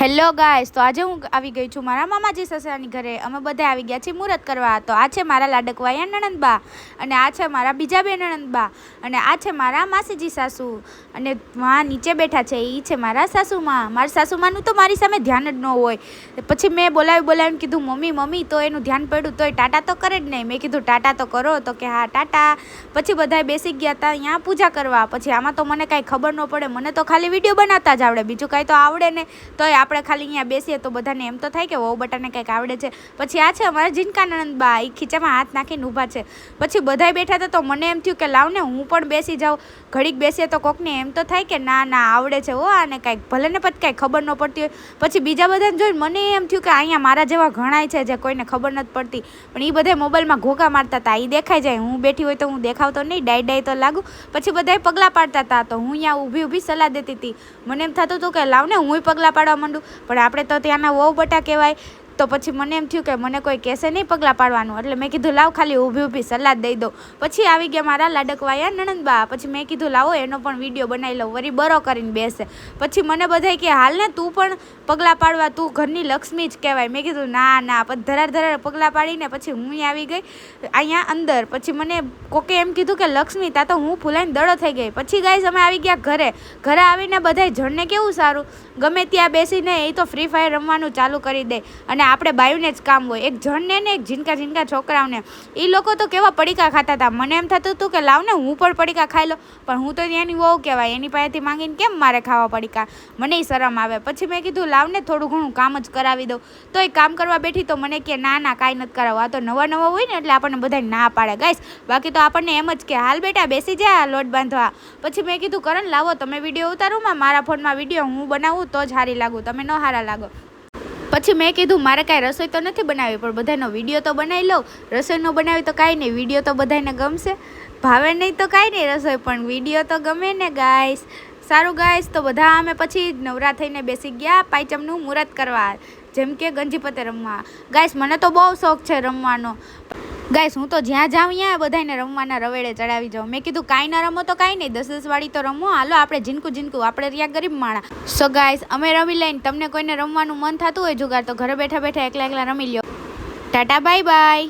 Hello guys, તો આજે હું આવી ગઈ છું મારા મામાજી સસરાની ઘરે. અમે બધા આવી ગયા છીએ મુહૂર્ત કરવા. તો આ છે મારા લાડકવાયા નણંદબા, અને આ છે મારા બીજા બે નણંદબા, અને આ છે મારા માસીજી સાસુ, અને માં નીચે બેઠા છે એ છે મારા સાસુમાં. મારા સાસુમાનું તો મારી સામે ધ્યાન જ ન હોય. પછી મેં બોલાવીને કીધું મમ્મી મમ્મી, તો એનું ધ્યાન પડ્યું તોય ટાટા તો કરે જ નહીં. મેં કીધું ટાટા તો કરો, તો કે હા ટાટા. પછી બધાય બેસી ગયા હતા અહીંયા પૂજા કરવા. પછી આમાં તો મને કાંઈ ખબર ન પડે, મને તો ખાલી વિડીયો બનાવતા જ આવડે, બીજું કાંઈ તો આવડે ને. તોય આપણે ખાલી અહીંયા બેસીએ તો બધાને એમ તો થાય કે વહુ બટાને કંઈક આવડે છે. પછી આ છે અમારા જીનકા નણંદબા, એ ખીચામાં હાથ નાખીને ઊભા છે. પછી બધાય બેઠા હતા તો મને એમ થયું કે લાવ ને હું પણ બેસી જાઉં. ઘડીક બેસીએ તો કોકને એમ તો થાય કે ના ના આવડે છે હો આને કાંઈક, ભલે ને પછી કાંઈ ખબર ન પડતી હોય. પછી બીજા બધાને જોઈને મને એમ થયું કે અહીંયા મારા જેવા ઘણાય છે જે કોઈને ખબર નથી પડતી, પણ એ બધા મોબાઈલમાં ઘોઘા મારતા હતા. એ દેખાઈ જાય, હું બેઠી હોય તો હું દેખાવતો નહીં, ડાય તો લાગુ. પછી બધાય પગલાં પાડતા હતા, તો હું અહીંયા ઊભી સલાહ દેતી હતી. મને એમ થતું હતું કે લાવ ને હું પગલાં પાડવા માંડું, પણ આપણે તો ત્યાંના વહુ બટા કહેવાય. તો પછી મને એમ થયું કે મને કોઈ કહેશે નહીં પગલાં પાડવાનું, એટલે મેં કીધું લાવ ખાલી ઊભી સલાહ દઈ દો. પછી આવી ગયા મારા લાડકવાયા નણંદબા. પછી મેં કીધું લાવો એનો પણ વિડીયો બનાવી લઉં, વળી બરો કરીને બેસે. પછી મને બધાય કે હાલ ને તું પણ પગલાં પાડવા, તું ઘરની લક્ષ્મી જ કહેવાય. મેં કીધું ના ના, પછી ધરાર પગલાં પાડીને પછી હું આવી ગઈ અહીંયા અંદર. પછી મને કોકે એમ કીધું કે લક્ષ્મી તા તો હું ફૂલાઈને દડો થઈ ગઈ. પછી ગાઈસ અમે આવી ગયા ઘરે આવીને બધાય જણને કેવું સારું, ગમે ત્યાં બેસીને એ તો ફ્રી ફાયર રમવાનું ચાલુ કરી દે. અને આપણે બાયુને જ કામ હોય, એક જણને ને એક ઝીનકા છોકરાઓને. એ લોકો તો કેવા પડીકા ખાતા હતા. મને એમ થતું હતું કે લાવ ને હું પણ પડીકા ખાઈ લો, પણ હું તો એની વહુ કહેવાય, એની પાસેથી માંગીને કેમ મારે ખાવા પડીકા, મને શરમ આવે. પછી મેં કીધું લાવ ને થોડું ઘણું કામ જ કરાવી દઉં. તો એ કામ કરવા બેઠી તો મને કે ના ના કાંઈ નથી કરાવવું, આ તો નવા હોય ને એટલે આપણને બધા ના પાડે ગાઈસ. બાકી તો આપણને એમ જ કે હાલ બેટા બેસી જા લોટ બાંધવા. પછી મેં કીધું કરણ લાવો તમે વિડીયો ઉતારો, મારા ફોનમાં વિડીયો હું બનાવું તો જ સારી લાગું, તમે ન સારા લાગો. પછી મેં કીધું મારે કાંઈ રસોઈ તો નથી બનાવી, પણ બધાનો વિડીયો તો બનાવી લઉં. રસોઈ ન બનાવી તો કાંઈ નહીં, વિડીયો તો બધાને ગમશે. ભાવે નહીં તો કાંઈ નહીં રસોઈ, પણ વિડીયો તો ગમે ને ગાઈસ. સારું ગાઈસ, તો બધા અમે પછી નવરા થઈને બેસી ગયા પાંચમનું મુહૂર્ત કરવા, જેમ કે ગંજીપતે રમવા. ગાઈસ મને તો બહુ શોખ છે રમવાનો. ગાઈસ હું તો જ્યાં જાઉં ત્યાં બધાને રમવાના રવેડે ચડાવી જાઉં. મેં કીધું કાંઈ ના રમો તો કાંઈ નહીં, 10 વાળી તો રમો, હાલો આપણે ઝીનકું આપણે રહ્યા ગરીબ માણા. સો ગાઈસ અમે રમી લઈને, તમને કોઈને રમવાનું મન થતું હોય જુગાર તો ઘરે બેઠા એકલા રમી લ્યો. Tata bye bye.